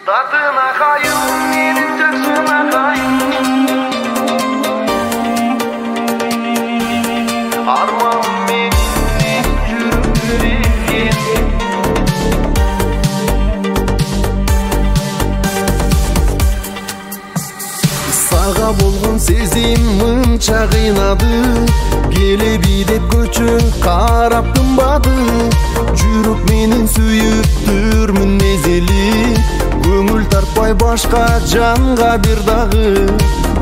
Татына кайым, менин жакшына кайым. Арманым менин жүрүп өткен. Сага болгон сезим мынча кыйнады. Келеби деп көчө карап тынбады. Жүрүп менин сүйүп түрмүн мезели. Көңүл тартпай башка жанга бир дагы.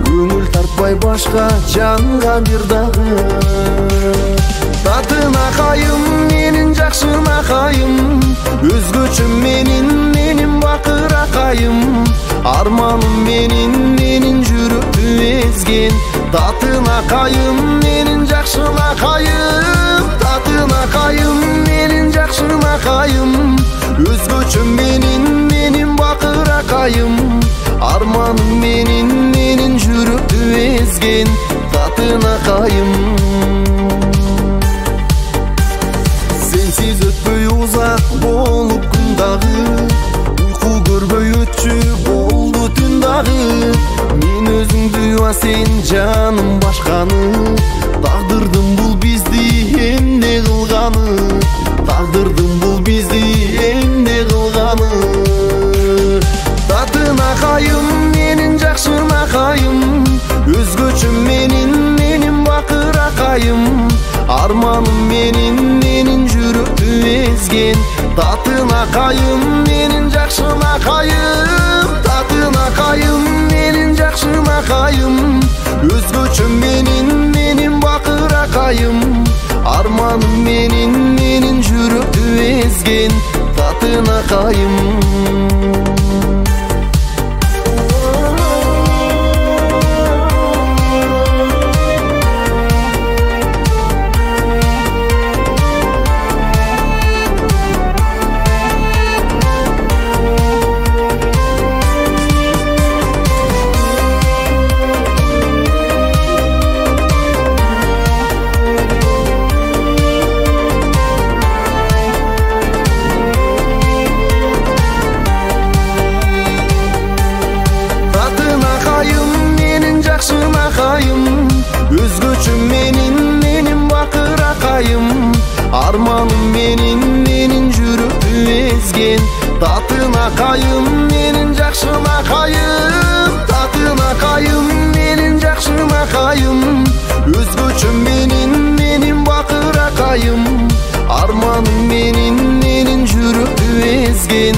Көңүл тартпай башка жанга бир дагы. Татына кайым, менин жакшына кайым. Өзгөчө менин бакыра кайым. Арманым менин жүрөктү эзген. Татына кайым, менин жакшына кайым. Татына кайым, менин жакшына кайым. Өзгөчө менин бакыра кайым. Арманым менин жүрөктү эзген. Татына кайым. Сенсиз өтпөй узак болуп күн дагы. Уйку көрбөй өтчү болду түн дагы. Мен өзүңдү сен жаным башканы. Тагдырдым бул бизди эмне кылганы. Тагдырдым бул бизди эмне кылганы. Татына кайым, менин жакшына кайым. Өзгөчө менин бакыра кайым. Арманым менин жүрөктү эзген. Татына кайым, менин жакшына кайым. Татына кайым, менин жакшына кайым. Өзгөчө менин бакыра кайым. Арманым менин жүрөктү эзген. Татына кайым. Өзгөчө менин бакыра кайым. Арманым менин жүрөктү эзген. Татына кайым, менин жакшына кайым. Татына кайым, менин жакшына кайым. Өзгөчө менин бакыра кайым. Арманым менин жүрөктү эзген.